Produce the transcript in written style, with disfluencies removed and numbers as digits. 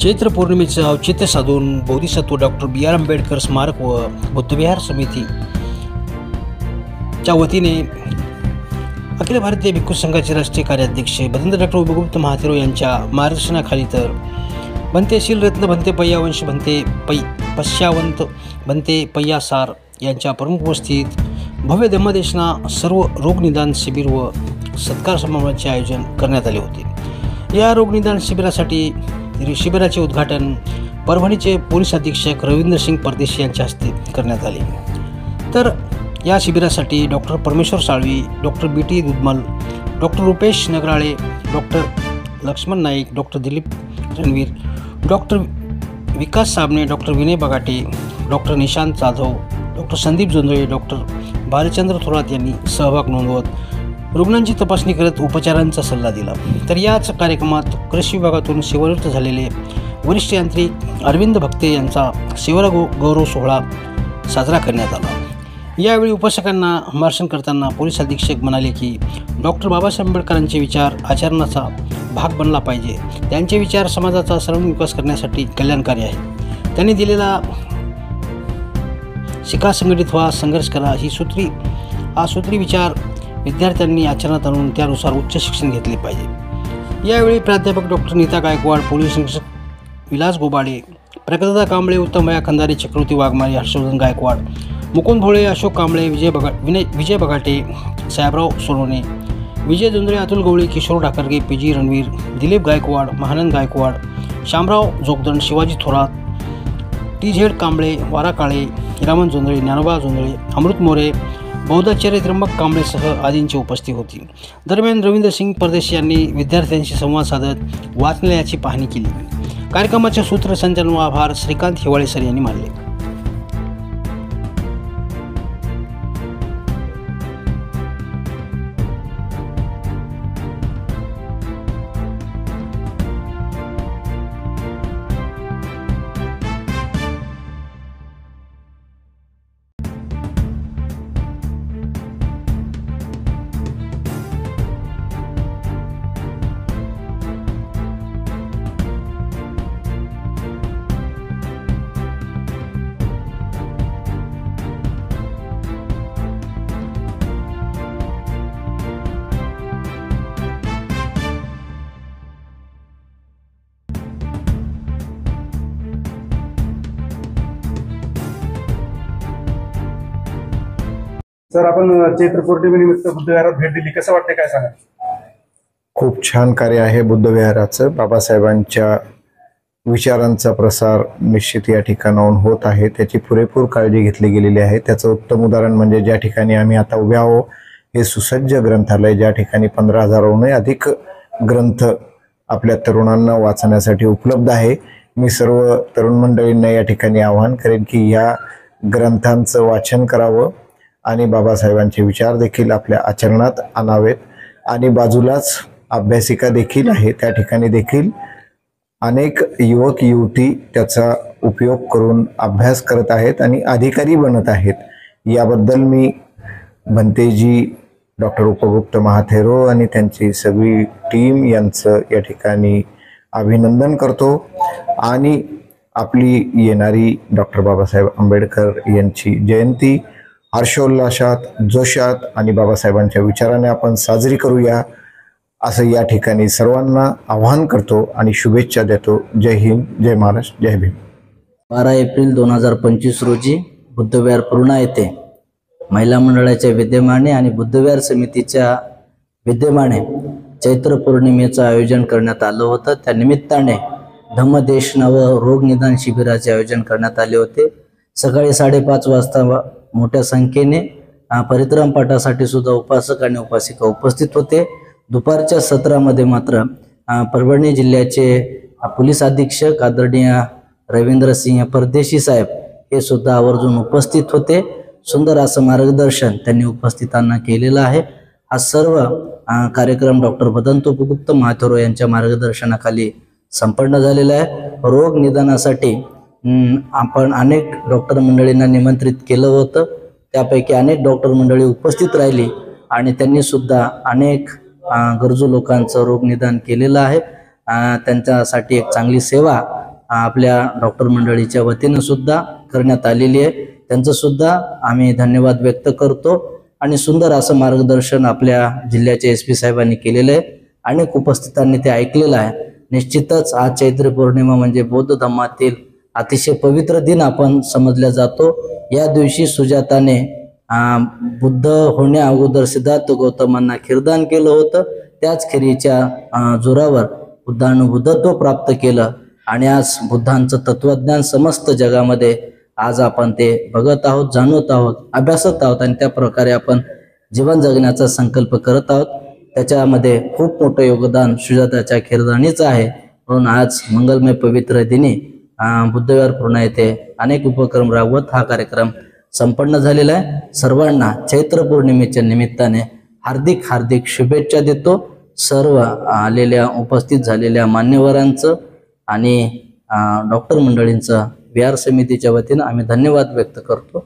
चैत्र पौर्णिमेचं औचित्य साधून बोधिसत्व डॉक्टर बी आर आंबेडकर स्मारक व बुद्धविहार समितीच्या वतीने अखिल भारतीय भिक्खू संघाचे राष्ट्रीय कार्याध्यक्ष भदंत डॉक्टर उपगुप्त महाथेरो यांच्या मार्गदर्शनाखाली तर भंते शीलरत्न भंते पय्यावंश भंते पश्यावंत भंते पय्यासार यांच्या प्रमुख उपस्थितीत भव्य धम्मदेशना सर्व रोगनिदान शिबिर व सत्कार समारंभाचे आयोजन करण्यात आले होते। या रोगनिदान शिबिराचे उद्घाटन परभणीचे पोलीस अधीक्षक रवींद्र सिंग परदेशी यांच्या हस्ते करण्यात आले। तर या शिबिरासाठी doctor Parmeshwar Salvi, doctor B T Dudhmal, doctor Rupesh Nagrale, doctor Laxman Naik, doctor Dilip Ranveer, doctor Vikas Sabne, doctor Vinay Bagate, doctor Nishant Jadhav, doctor Sandeep Jondhale, doctor Bhalchandra Thorat यांनी सहभाग नोंदवत रुग्णांची तपासणी करत उपचारांचा सल्ला दिला। तर याच कार्यक्रमात कृषी विभागातून सेवानिवृत्त झालेले वरिष्ठ यांत्रिक अरविंद भक्ते यांचा सेवा गौरव सोहळा साजरा करण्यात आला। यावेळी उपस्थितांना मार्गदर्शन करताना पोलीस अधीक्षक म्हणाले की डॉक्टर बाबासाहेब आंबेडकरांचे विचार आचरणाचा भाग बनला पाहिजे। त्यांचे विचार समाजाचा सर्वांगीण विकास करण्यासाठी कल्याणकारी आहे। त्यांनी दिलेला शिका, संघटित व्हा, संघर्ष करा हा सूत्री विचार विद्यार्थ्यांनी आचरणात आणून त्यानुसार उच्च शिक्षण घेतले पाहिजे। यावेळी प्राध्यापक डॉक्टर नीता गायकवाड, पोलीस शिक्षक विलास गोबाडे, प्रगतदा कांबळे, उत्तमया खंदारे, चक्रवर्ती वाघमारे, हर्षवर्धन गायकवाड, मुकुंद भोळे, अशोक कांबळे, विजय बगाटे, साहेबराव सोनवणे, विजय जोंधळे, अतुल गवळी, किशोर ढाकरगे, पी.जी. रणवीर, दिलीप गायकवाड, महानंद गायकवाड, शामराव जोगदंड, शिवाजी थोरात, टी.झेड. कांबळे, वारा काळे, हिरामन जोंधळे, ज्ञानोबा जोंधळे, अमृत मोरे, बौद्धाचार्य त्र्यंबक कांबळेसह आदींची उपस्थिती होती। दरम्यान रवींद्र सिंग परदेशी यांनी विद्यार्थ्यांशी संवाद साधत वाचनालयाची पाहणी केली। कार्यक्रमाचे सूत्रसंचालन व आभार श्रीकांत हिवाळे सर यांनी मानले। सर, आपण चैत्र पौर्णिमेनिमित्त बुद्धविहारात भेट दिली, कसं वाटतं, काय सांगा? खूप छान कार्य आहे बुद्धविहाराचं। बाबासाहेबांच्या विचारांचा प्रसार निश्चित या ठिकाणाहून होत आहे, त्याची पुरेपूर काळजी घेतली गेलेली आहे। त्याचं उत्तम उदाहरण म्हणजे ज्या ठिकाणी आम्ही आता उभे आहोत हे सुसज्ज ग्रंथालय, ज्या ठिकाणी 15,000हून अधिक ग्रंथ आपल्या तरुणांना वाचण्यासाठी उपलब्ध आहे। मी सर्व तरुण मंडळींना या ठिकाणी आवाहन करेन की या ग्रंथांचं वाचन करावं आणि बाबासाहेबांचे विचार देखील आपल्या आचरणात आणावेत। आणि बाजूलाच अभ्यासिका देखील आहे, त्या ठिकाणी देखील अनेक युवक युवती त्याचा उपयोग करून अभ्यास करत आहेत आणि अधिकारी बनत आहेत। याबद्दल मी भंतेजी डॉक्टर उपगुप्त महाथेरो आणि त्यांची सगळी टीम यांचं या ठिकाणी अभिनंदन करतो। आणि आपली येणारी डॉक्टर बाबासाहेब आंबेडकर यांची जयंती हर्षोल्लासात, जोशात आणि बाबासाहेबांच्या विचाराने आपण साजरी करूया असं या ठिकाणी सर्वांना आवाहन करतो आणि शुभेच्छा देतो। जय हिंद, जय महाराष्ट्र, जय भीम। 12 एप्रिल 2025 रोजी बुद्धविहार पूर्णा येथे महिला मंडळाच्या विद्यमाने आणि बुद्धविहार समितीच्या विद्यमाने चैत्र पौर्णिमेचं आयोजन करण्यात आलं होतं। त्या निमित्ताने धम्मदेशना व रोगनिदान शिबिराचे आयोजन करण्यात आले होते। सकाळी 5:30 वाजता मोठ्या संख्येने परित्राम पाठासाठी सुद्धा उपासक आणि उपासिका उपस्थित होते। दुपारच्या सत्रामध्ये मात्र परभणी जिल्ह्याचे पोलीस अधीक्षक आदरणीय रवींद्र सिंह परदेशी साहेब हे सुद्धा आवर्जून उपस्थित होते। सुंदर असं मार्गदर्शन त्यांनी उपस्थितांना केलेलं आहे। हा सर्व कार्यक्रम डॉक्टर भदंत उपगुप्त महाथेरो यांच्या मार्गदर्शनाखाली संपन्न झालेला आहे। रोग निदानासाठी आपण अनेक डॉक्टर मंडळींना निमंत्रित केलं होतं, त्यापैकी अनेक डॉक्टर मंडळी उपस्थित राहिली आणि त्यांनी सुद्धा अनेक गरजू लोकांचं रोग निदान केलेलं आहे। त्यांच्यासाठी एक चांगली सेवा आपल्या डॉक्टर मंडळीच्या वतीनं सुद्धा करण्यात आलेली आहे. त्यांचं सुद्धा आम्ही धन्यवाद व्यक्त करतो. आणि सुंदर असं मार्गदर्शन आपल्या जिल्ह्याच्या SP साहेबांनी केलेलं आहे. अनेक उपस्थितांनी ते ऐकलेलं आहे. निश्चितच आज चैत्र पौर्णिमा म्हणजे बौद्ध धर्मातील अतिशय पवित्र दिन आपण समजला जातो. या दिवशी सुजाताने बुद्ध होण्या अगोदर सिद्धार्थ गौतमांना खीरदान केलं होतं. त्याच खिरीच्या जोरावर बुद्धानं बुद्धत्व प्राप्त केलं आणि आज बुद्धांचं तत्वज्ञान समस्त जगामध्ये आज आपण ते बघत आहोत, जाणवत आहोत, अभ्यासत आहोत आणि त्या प्रकारे आपण जीवन जगण्याचा संकल्प करत आहोत. त्याच्यामध्ये खूप मोठं योगदान सुजाताच्या खीरदानीचं आहे. म्हणून आज मंगलमय पवित्र दिनी बुद्धविहार पूर्णा येथे अनेक उपक्रम राबवत हा कार्यक्रम संपन्न झालेला आहे. सर्वांना चैत्र पौर्णिमेच्या निमित्ताने हार्दिक हार्दिक शुभेच्छा देतो. सर्व आलेल्या उपस्थित झालेल्या मान्यवरांचं आणि डॉक्टर मंडळींचं विहार समितीच्या वतीनं आम्ही धन्यवाद व्यक्त करतो.